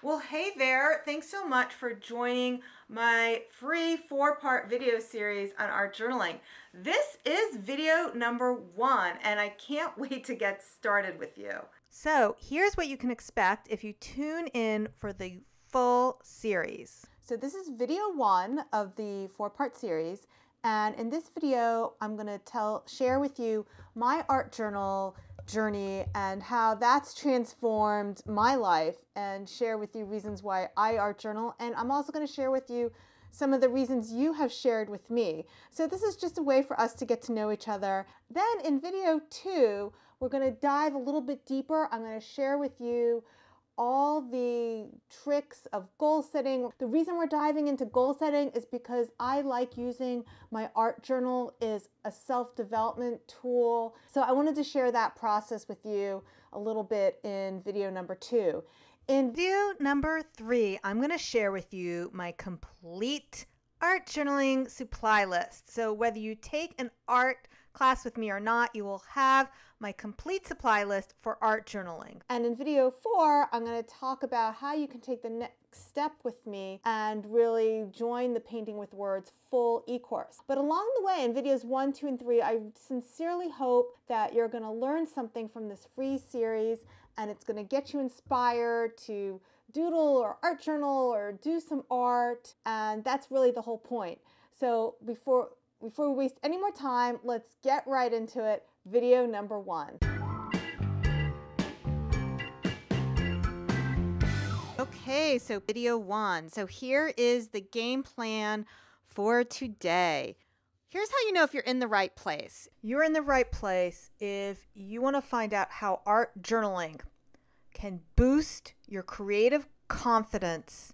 Well, hey there. Thanks so much for joining my free 4-part video series on art journaling. This is video number 1, and I can't wait to get started with you. So here's what you can expect if you tune in for the full series. So this is video 1 of the 4-part series, and in this video I'm going to share with you my art journal journey and how that's transformed my life, and share with you reasons why I art journal, and I'm also going to share with you some of the reasons you have shared with me. So this is just a way for us to get to know each other. Then in video 2 we're going to dive a little bit deeper. I'm going to share with you all the tricks of goal setting. The reason we're diving into goal setting is because I like using my art journal as a self-development tool. So I wanted to share that process with you a little bit in video number 2. In video number 3, I'm going to share with you my complete art journaling supply list. So whether you take an art class with me or not, you will have my complete supply list for art journaling. And in video 4, I'm going to talk about how you can take the next step with me and really join the Painting with Words full e-course. But along the way, in videos 1, 2, and 3, I sincerely hope that you're going to learn something from this free series, and it's going to get you inspired to doodle or art journal or do some art, and that's really the whole point. So before we waste any more time, let's get right into it. Video number 1. Okay, so video 1. So here is the game plan for today. Here's how you know if you're in the right place. You're in the right place if you want to find out how art journaling can boost your creative confidence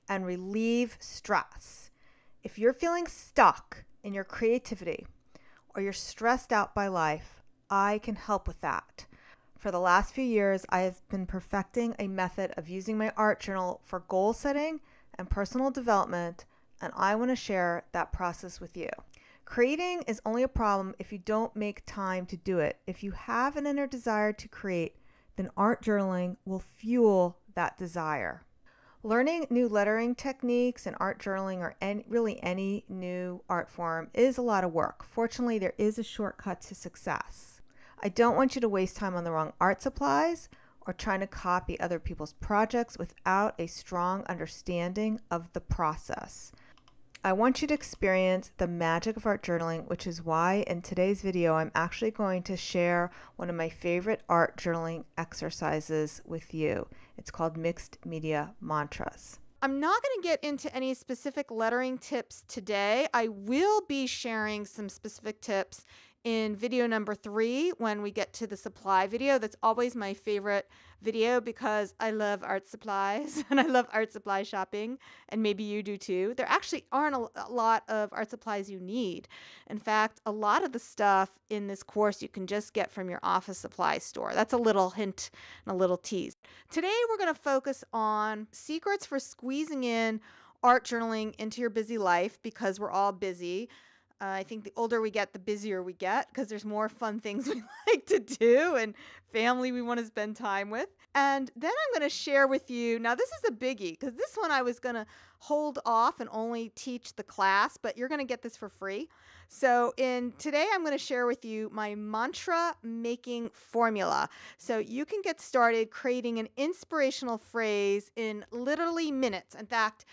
and relieve stress. If you're feeling stuck in your creativity or you're stressed out by life, I can help with that. For the last few years, I have been perfecting a method of using my art journal for goal setting and personal development, and I want to share that process with you. Creating is only a problem if you don't make time to do it. If you have an inner desire to create, then art journaling will fuel that desire. Learning new lettering techniques and art journaling, or really any new art form, is a lot of work. Fortunately, there is a shortcut to success. I don't want you to waste time on the wrong art supplies or trying to copy other people's projects without a strong understanding of the process. I want you to experience the magic of art journaling, which is why in today's video I'm actually going to share one of my favorite art journaling exercises with you. It's called Mixed Media Mantras. I'm not going to get into any specific lettering tips today. I will be sharing some specific tips in video number 3 when we get to the supply video. That's always my favorite video because I love art supplies and I love art supply shopping, and maybe you do too. There actually aren't a lot of art supplies you need. In fact, a lot of the stuff in this course you can just get from your office supply store. That's a little hint and a little tease. Today we're going to focus on secrets for squeezing in art journaling into your busy life, because we're all busy. I think the older we get, the busier we get, because there's more fun things we like to do and family we want to spend time with. And then I'm going to share with you, now this is a biggie, because this one I was going to hold off and only teach the class, but you're going to get this for free. So today I'm going to share with you my mantra making formula. So you can get started creating an inspirational phrase in literally minutes. In fact,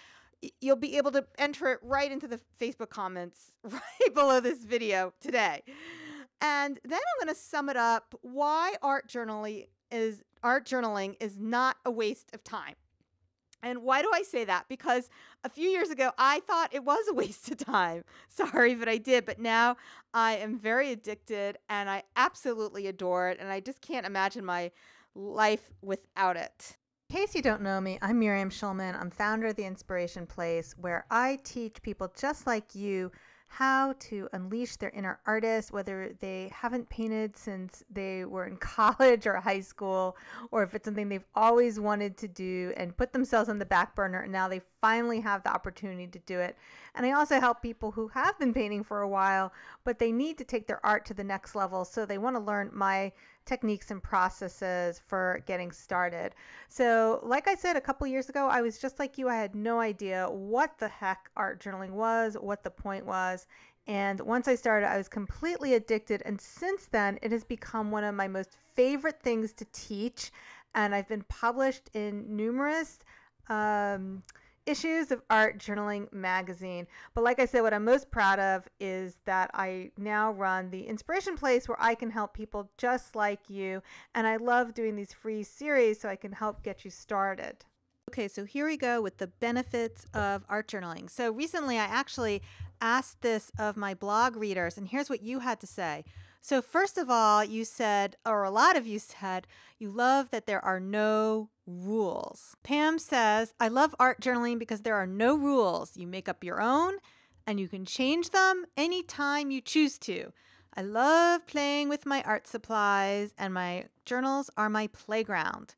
you'll be able to enter it right into the Facebook comments right below this video today. And then I'm going to sum it up why art journaling is not a waste of time. And why do I say that? Because a few years ago, I thought it was a waste of time. Sorry, but I did. But now I am very addicted and I absolutely adore it. And I just can't imagine my life without it. In case you don't know me, I'm Miriam Schulman. I'm founder of The Inspiration Place, where I teach people just like you how to unleash their inner artist, whether they haven't painted since they were in college or high school, or if it's something they've always wanted to do and put themselves on the back burner and now they finally have the opportunity to do it. And I also help people who have been painting for a while, but they need to take their art to the next level. So they want to learn my techniques and processes for getting started. So like I said, a couple years ago, I was just like you. I had no idea what the heck art journaling was, what the point was. And once I started, I was completely addicted. And since then, it has become one of my most favorite things to teach. And I've been published in numerous issues of Art Journaling magazine. But like I said, what I'm most proud of is that I now run the Inspiration Place, where I can help people just like you. And I love doing these free series so I can help get you started. Okay, so here we go with the benefits of art journaling. So recently I actually asked this of my blog readers, and here's what you had to say. So first of all, you said, or a lot of you said, you love that there are no rules. Pam says, I love art journaling because there are no rules. You make up your own and you can change them anytime you choose to. I love playing with my art supplies and my journals are my playground.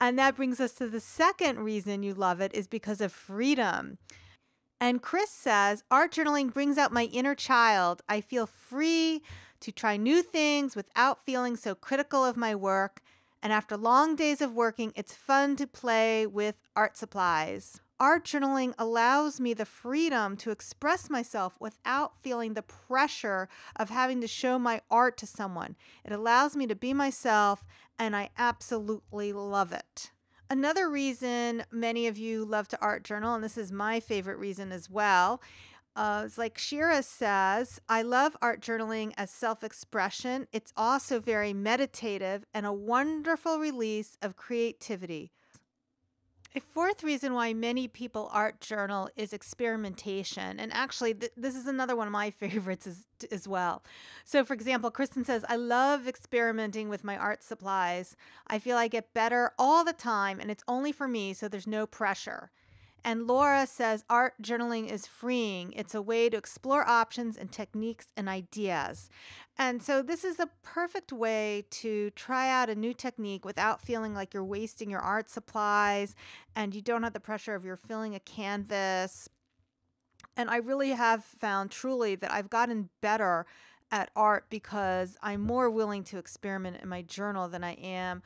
And that brings us to the second reason you love it is because of freedom. And Chris says, art journaling brings out my inner child. I feel free to try new things without feeling so critical of my work. And after long days of working, it's fun to play with art supplies. Art journaling allows me the freedom to express myself without feeling the pressure of having to show my art to someone. It allows me to be myself, and I absolutely love it. Another reason many of you love to art journal, and this is my favorite reason as well, it's like Shira says, I love art journaling as self-expression. It's also very meditative and a wonderful release of creativity. A fourth reason why many people art journal is experimentation. And actually, this is another one of my favorites as well. So, for example, Kristen says, I love experimenting with my art supplies. I feel I get better all the time, and it's only for me, so there's no pressure. And Laura says, art journaling is freeing. It's a way to explore options and techniques and ideas. And so this is a perfect way to try out a new technique without feeling like you're wasting your art supplies and you don't have the pressure of you're filling a canvas. And I really have found truly that I've gotten better at art because I'm more willing to experiment in my journal than I am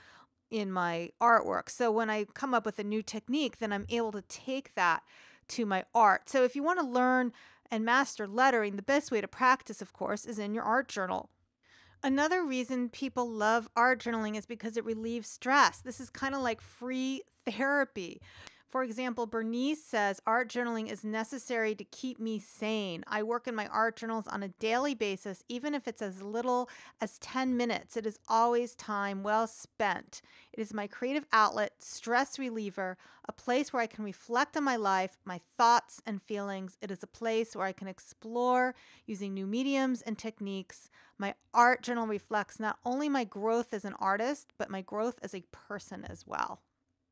in my artwork. So when I come up with a new technique, then I'm able to take that to my art. So if you want to learn and master lettering, the best way to practice, of course, is in your art journal. Another reason people love art journaling is because it relieves stress. This is kind of like free therapy. For example, Bernice says, art journaling is necessary to keep me sane. I work in my art journals on a daily basis, even if it's as little as 10 minutes. It is always time well spent. It is my creative outlet, stress reliever, a place where I can reflect on my life, my thoughts and feelings. It is a place where I can explore using new mediums and techniques. My art journal reflects not only my growth as an artist, but my growth as a person as well.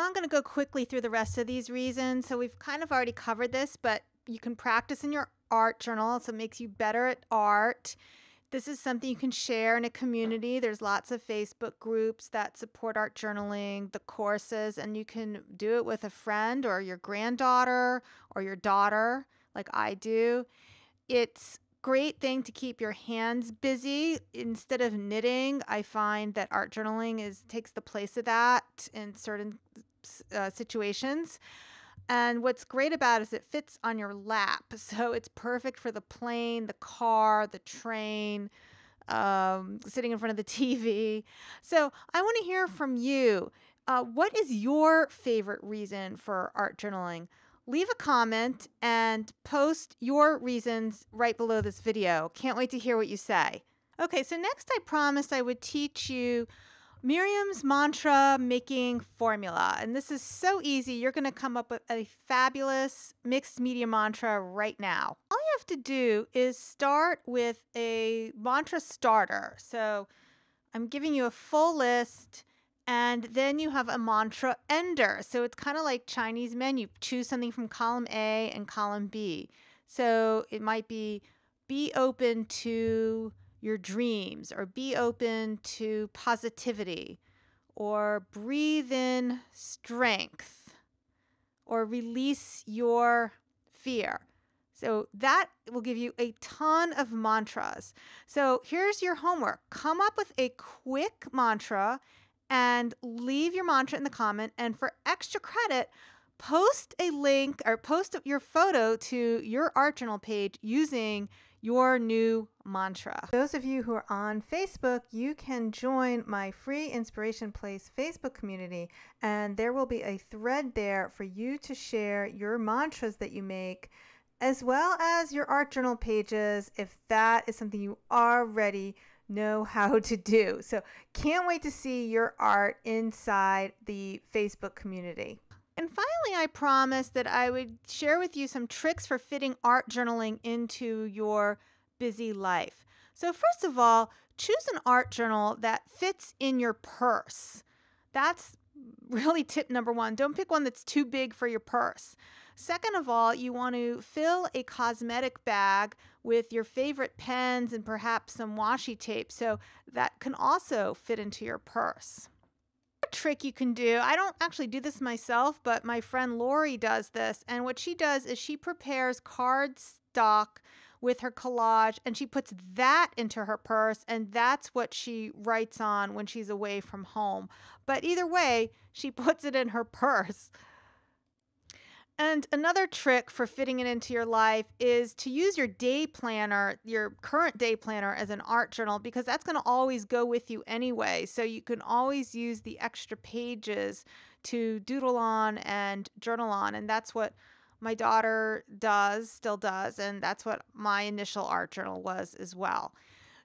I'm going to go quickly through the rest of these reasons. So we've kind of already covered this, but you can practice in your art journal, so it makes you better at art. This is something you can share in a community. There's lots of Facebook groups that support art journaling, the courses, and you can do it with a friend or your granddaughter or your daughter, like I do. It's great thing to keep your hands busy instead of knitting. I find that art journaling takes the place of that in certain situations. And what's great about it is it fits on your lap. So it's perfect for the plane, the car, the train, sitting in front of the TV. So I want to hear from you. What is your favorite reason for art journaling? Leave a comment and post your reasons right below this video. Can't wait to hear what you say. Okay, so next I promised I would teach you Miriam's mantra making formula. And this is so easy. You're going to come up with a fabulous mixed media mantra right now. All you have to do is start with a mantra starter. So I'm giving you a full list. And then you have a mantra ender. So it's kind of like Chinese menu. Choose something from column A and column B. So it might be open to your dreams, or be open to positivity, or breathe in strength, or release your fear. So that will give you a ton of mantras. So here's your homework. Come up with a quick mantra and leave your mantra in the comment. And for extra credit, post a link or post your photo to your art journal page using your new mantra. Those of you who are on Facebook, you can join my free Inspiration Place Facebook community, and there will be a thread there for you to share your mantras that you make, as well as your art journal pages, if that is something you already know how to do. So can't wait to see your art inside the Facebook community. And finally, I promised that I would share with you some tricks for fitting art journaling into your busy life. So first of all, choose an art journal that fits in your purse. That's really tip number one. Don't pick one that's too big for your purse. Second of all, you want to fill a cosmetic bag with your favorite pens and perhaps some washi tape, so that can also fit into your purse. Trick you can do. I don't actually do this myself, but my friend Lori does this. And what she does is she prepares cardstock with her collage and she puts that into her purse, and that's what she writes on when she's away from home. But either way, she puts it in her purse. And another trick for fitting it into your life is to use your day planner, your current day planner, as an art journal, because that's going to always go with you anyway. So you can always use the extra pages to doodle on and journal on. And that's what my daughter still does. And that's what my initial art journal was as well.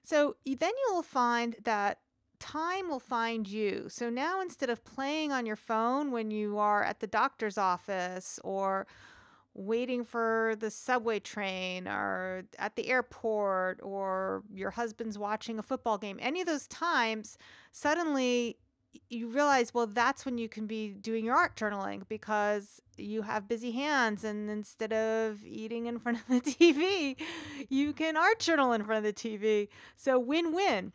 So then you'll find that time will find you. So now instead of playing on your phone when you are at the doctor's office or waiting for the subway train or at the airport or your husband's watching a football game, any of those times, suddenly you realize, well, that's when you can be doing your art journaling because you have busy hands, and instead of eating in front of the TV, you can art journal in front of the TV. So win-win.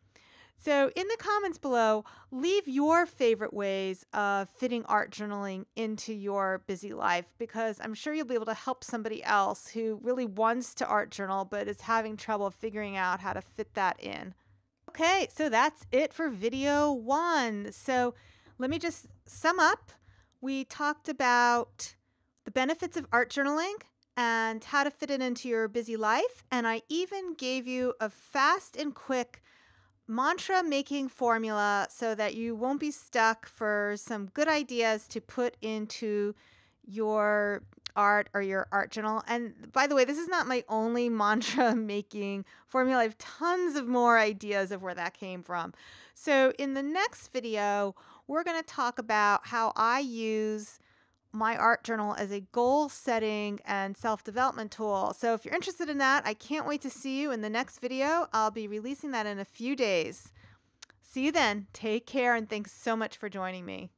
So in the comments below, leave your favorite ways of fitting art journaling into your busy life, because I'm sure you'll be able to help somebody else who really wants to art journal but is having trouble figuring out how to fit that in. Okay, so that's it for video 1. So let me just sum up. We talked about the benefits of art journaling and how to fit it into your busy life, and I even gave you a fast and quick mantra making formula so that you won't be stuck for some good ideas to put into your art or your art journal. And by the way, this is not my only mantra making formula. I have tons of more ideas of where that came from. So in the next video, we're going to talk about how I use my art journal as a goal setting and self-development tool. So if you're interested in that, I can't wait to see you in the next video. I'll be releasing that in a few days. See you then. Take care, and thanks so much for joining me.